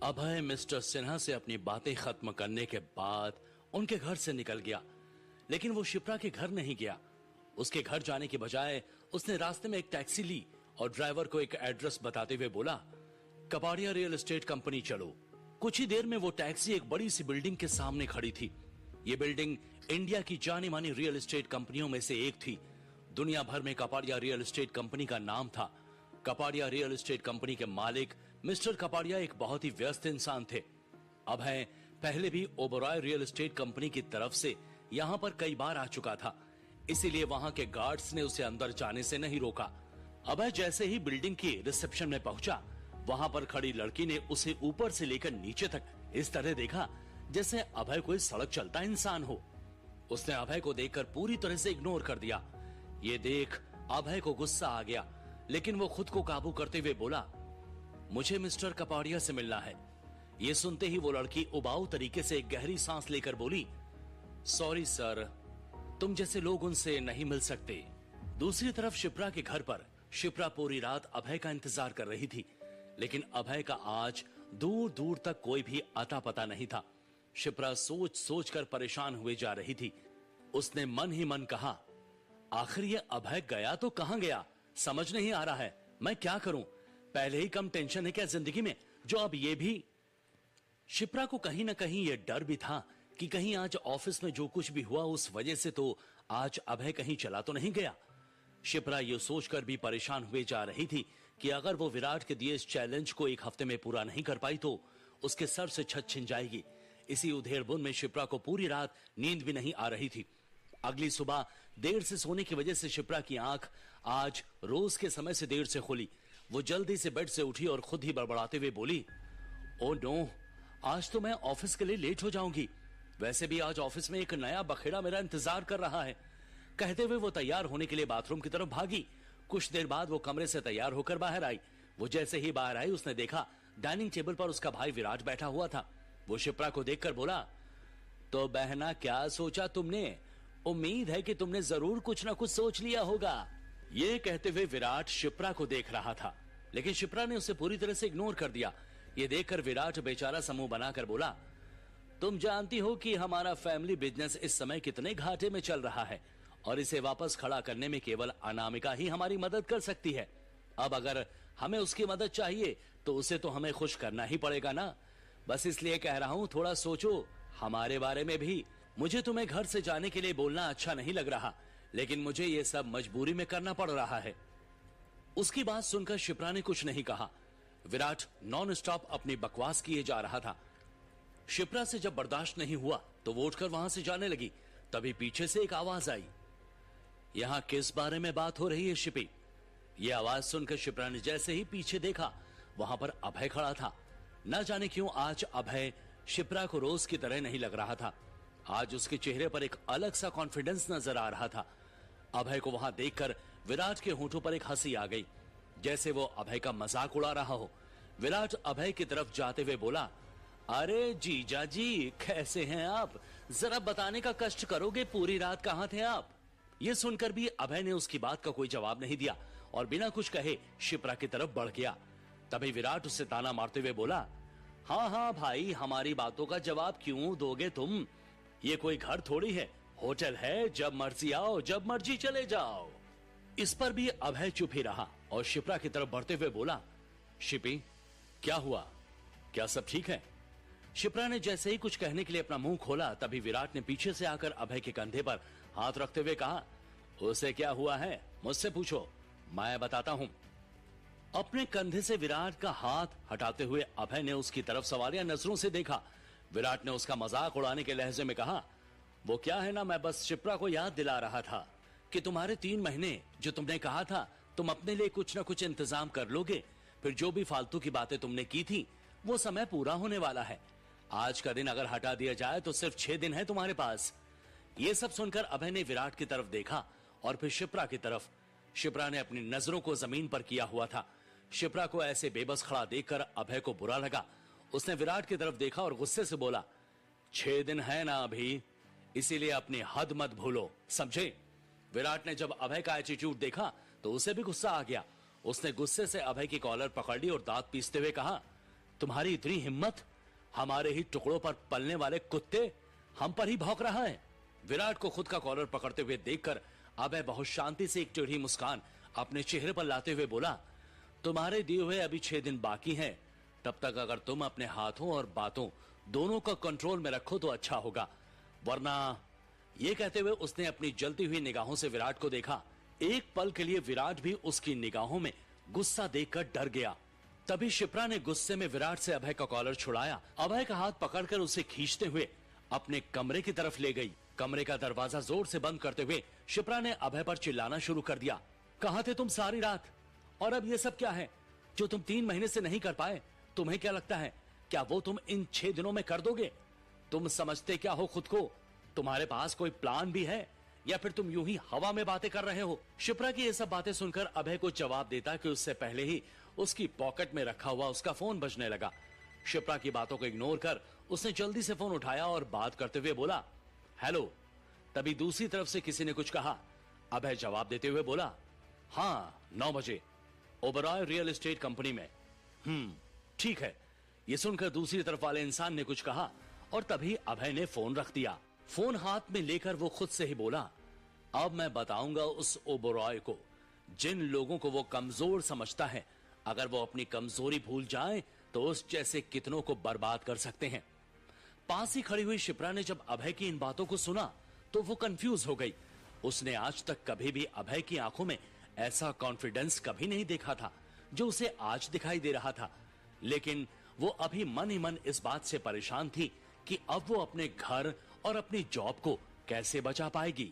अभय mister Sinha से अपनी बातें खत्म करने के बाद उनके घर से निकल गया, लेकिन वो शिप्रा के घर नहीं गया। उसके घर जाने के बजाय उसने रास्ते में एक टैक्सी ली और ड्राइवर को एक एड्रेस बताते हुए बोला, कपाड़िया रियल एस्टेट कंपनी चलो। कुछ ही देर में वो टैक्सी एक बड़ी सी बिल्डिंग के सामने खड़ी थी। ये बिल्डिंग इंडिया की जानी मानी रियल एस्टेट कंपनियों में से एक थी। दुनिया भर में कपाड़िया रियल एस्टेट कंपनी का नाम था। कपाड़िया रियल एस्टेट कंपनी के मालिक मिस्टर कपाड़िया एक बहुत ही व्यस्त इंसान थे। अभय पहले भी ओबरॉय रियल एस्टेट कंपनी की तरफ से यहाँ पर कई बार आ चुका था, इसीलिए वहां के गार्ड्स ने उसे अंदर जाने से नहीं रोका। अभय जैसे ही बिल्डिंग की रिसेप्शन में पहुंचा, वहां पर खड़ी लड़की ने उसे ऊपर से लेकर नीचे तक इस तरह देखा जैसे अभय कोई सड़क चलता इंसान हो। उसने अभय को देखकर पूरी तरह से इग्नोर कर दिया। ये देख अभय को गुस्सा आ गया, लेकिन वो खुद को काबू करते हुए बोला, मुझे मिस्टर कपाड़िया से मिलना है। ये सुनते ही वो लड़की उबाऊ तरीके से एक गहरी सांस लेकर बोली, सॉरी सर, तुम जैसे लोग उनसे नहीं मिल सकते। दूसरी तरफ शिप्रा के घर पर शिप्रा पूरी रात अभय का इंतजार कर रही थी, लेकिन अभय का आज दूर दूर तक कोई भी अता पता नहीं था। शिप्रा सोच सोच कर परेशान हुए जा रही थी। उसने मन ही मन कहा, आखिर ये अभय गया तो कहां गया, समझ नहीं आ रहा है, मैं क्या करूं। पहले ही कम टेंशन है क्या जिंदगी में, जो अब ये भी। शिप्रा को कहीं ना कहीं यह डर भी था कि कहीं आज ऑफिस में जो कुछ भी हुआ उस वजह से तो आज अभय कहीं चला तो नहीं गया। शिप्रा ये सोचकर भी परेशान हुए जा रही थी कि अगर वो विराट के दिए इस चैलेंज को एक हफ्ते में पूरा नहीं कर पाई तो उसके सर से छत छिन जाएगी। इसी उधेड़बुन में शिप्रा को पूरी रात नींद भी नहीं आ रही थी। अगली सुबह देर से सोने की वजह से शिप्रा की आंख आज रोज के समय से देर से खुली। वो जल्दी से बेड से उठी और खुद ही बड़बड़ाते हुए बोली, ओ नो, आज तो मैं ऑफिस के लिए लेट हो जाऊंगी। वैसे भी आज ऑफिस में एक नया बखेड़ा मेरा इंतजार कर रहा है। कहते हुए वो तैयार होने के लिए बाथरूम की तरफ भागी। कुछ देर बाद वो कमरे से तैयार होकर बाहर आई। वो जैसे ही बाहर आई उसने देखा डाइनिंग टेबल पर उसका भाई विराट बैठा हुआ था। वो शिप्रा को देखकर बोला, तो बहना क्या सोचा तुमने? उम्मीद है कि तुमने जरूर कुछ ना कुछ सोच लिया होगा। ये कहते हुए विराट शिप्रा को देख रहा था, लेकिन शिप्रा ने उसे पूरी तरह से इग्नोर कर दिया। ये देखकर विराट बेचारा समूह बनाकर बोला, तुम जानती हो कि हमारा फैमिली बिजनेस इस समय कितने घाटे में चल रहा है और इसे वापस खड़ा करने में केवल अनामिका ही हमारी मदद कर सकती है। अब अगर हमें उसकी मदद चाहिए तो उसे तो हमें खुश करना ही पड़ेगा ना। बस इसलिए कह रहा हूं, थोड़ा सोचो हमारे बारे में भी। मुझे तुम्हें घर से जाने के लिए बोलना अच्छा नहीं लग रहा, लेकिन मुझे ये सब मजबूरी में करना पड़ रहा है। उसकी बात सुनकर शिप्रा ने कुछ नहीं कहा। विराट नॉन स्टॉप अपनी बकवास किए जा रहा था। शिप्रा से जब बर्दाश्त नहीं हुआ तो वो उठकर वहां से जाने लगी। तभी पीछे से एक आवाज आई, यहां किस बारे में बात हो रही है शिपी? यह आवाज सुनकर शिप्रा ने जैसे ही पीछे देखा, वहां पर अभय खड़ा था। न जाने क्यों आज अभय शिप्रा को रोज की तरह नहीं लग रहा था। आज उसके चेहरे पर एक अलग सा कॉन्फिडेंस नजर आ रहा था। अभय को वहां देखकर विराट के होंठों पर एक हंसी आ गई, जैसे वो अभय का मजाक उड़ा रहा हो। विराट अभय की तरफ जाते हुए बोला, अरे जीजा जी, कैसे हैं आप? जरा बताने का कष्ट करोगे, पूरी रात कहां थे आप? ये सुनकर भी अभय ने उसकी बात का कोई जवाब नहीं दिया और बिना कुछ कहे शिप्रा की तरफ बढ़ गया। तभी विराट उससे ताना मारते हुए बोला, हाँ हाँ भाई, हमारी बातों का जवाब क्यों दोगे तुम? ये कोई घर थोड़ी है, होटल है, जब मर्जी आओ जब मर्जी चले जाओ। इस पर भी अभय चुप ही रहा और शिप्रा की तरफ बढ़ते हुए बोला, शिपी क्या हुआ, क्या सब ठीक है? शिप्रा ने जैसे ही कुछ कहने के लिए अपना मुंह खोला, तभी विराट ने पीछे से आकर अभय के कंधे पर हाथ रखते हुए कहा, उसे क्या हुआ है मुझसे पूछो, मैं बताता हूं। अपने कंधे से विराट का हाथ हटाते हुए अभय ने उसकी तरफ सवालिया नजरों से देखा। विराट ने उसका मजाक उड़ाने के लहजे में कहा, वो क्या है ना, मैं बस शिप्रा को याद दिला रहा था कि तुम्हारे 3 महीने जो तुमने कहा था तुम अपने लिए कुछ ना कुछ इंतजाम कर लोगे, फिर जो भी फालतू की बातें तुमने की थी वो समय पूरा होने वाला है। आज का दिन अगर हटा दिया जाए तो सिर्फ 6 दिन है तुम्हारे पास। ये सब सुनकर अभय ने विराट की तरफ देखा और फिर शिप्रा की तरफ। शिप्रा ने अपनी नजरों को जमीन पर किया हुआ था। शिप्रा को ऐसे बेबस खड़ा देखकर अभय को बुरा लगा। उसने विराट की तरफ देखा और गुस्से से बोला, 6 दिन है ना अभी, इसीलिए अपनी हद मत भूलो, समझे? विराट ने जब अभय का एटीट्यूड देखा तो उसे भी गुस्सा आ गया। उसने गुस्से से अभय की कॉलर पकड़ ली और दांत पीसते हुए कहा, तुम्हारी इतनी हिम्मत, हमारे ही टुकड़ों पर पलने वाले कुत्ते हम पर ही भौंक रहा है। विराट को खुद का कॉलर पकड़ते हुए देखकर अभय बहुत शांति से एक टेढ़ी मुस्कान अपने चेहरे पर लाते हुए बोला, तुम्हारे दिए हुए अभी 6 दिन बाकी हैं। तब तक अगर तुम अपने हाथों और बातों दोनों को कंट्रोल में रखो तो अच्छा होगा, वरना। ये कहते हुए उसने अपनी जलती हुई निगाहों से विराट को देखा। एक पल के लिए विराट भी उसकी निगाहों में गुस्सा देखकर डर गया। तभी शिप्रा ने गुस्से में विराट से अभय का कॉलर छुड़ाया। अभय का हाथ पकड़कर उसे खींचते हुए अपने कमरे की तरफ ले गई। कमरे का दरवाजा जोर से बंद करते हुए शिप्रा ने अभय पर चिल्लाना शुरू कर दिया, कहां थे तुम सारी रात? और अब ये सब क्या है जो तुम 3 महीने से नहीं कर पाए? तुम्हें क्या लगता है, क्या वो तुम इन 6 दिनों में कर दोगे? तुम समझते क्या हो खुद को? तुम्हारे पास कोई प्लान भी है या फिर तुम यूं ही हवा में बातें कर रहे हो? शिप्रा की ये सब बातें सुनकर अभय को जवाब देता कि उससे पहले ही उसकी पॉकेट में रखा हुआ उसका फोन बजने लगा। शिप्रा की बातों को इग्नोर कर उसने जल्दी से फोन उठाया और बात करते हुए बोला, हेलो। तभी दूसरी तरफ से किसी ने कुछ कहा। अभय जवाब देते हुए बोला, हाँ 9 बजे ओबरॉय रियल एस्टेट कंपनी में। ठीक है। ये सुनकर दूसरी तरफ वाले इंसान ने कुछ कहा और तभी अभय ने फोन रख दिया। फोन हाथ में लेकर वो खुद से ही बोला, अब मैं बताऊंगा उस ओबरॉय को, जिन लोगों को वो कमजोर समझता है, अगर वो अपनी कमजोरी भूल जाए तो उस जैसे कितनों को बर्बाद कर सकते हैं। पास ही खड़ी हुई शिप्रा ने जब अभय की इन बातों को सुना तो वो कंफ्यूज हो गई। उसने आज तक कभी भी अभय की आंखों में ऐसा कॉन्फिडेंस कभी नहीं देखा था जो उसे आज दिखाई दे रहा था। लेकिन वो अभी मन ही मन इस बात से परेशान थी कि अब वो अपने घर और अपनी जॉब को कैसे बचा पाएगी।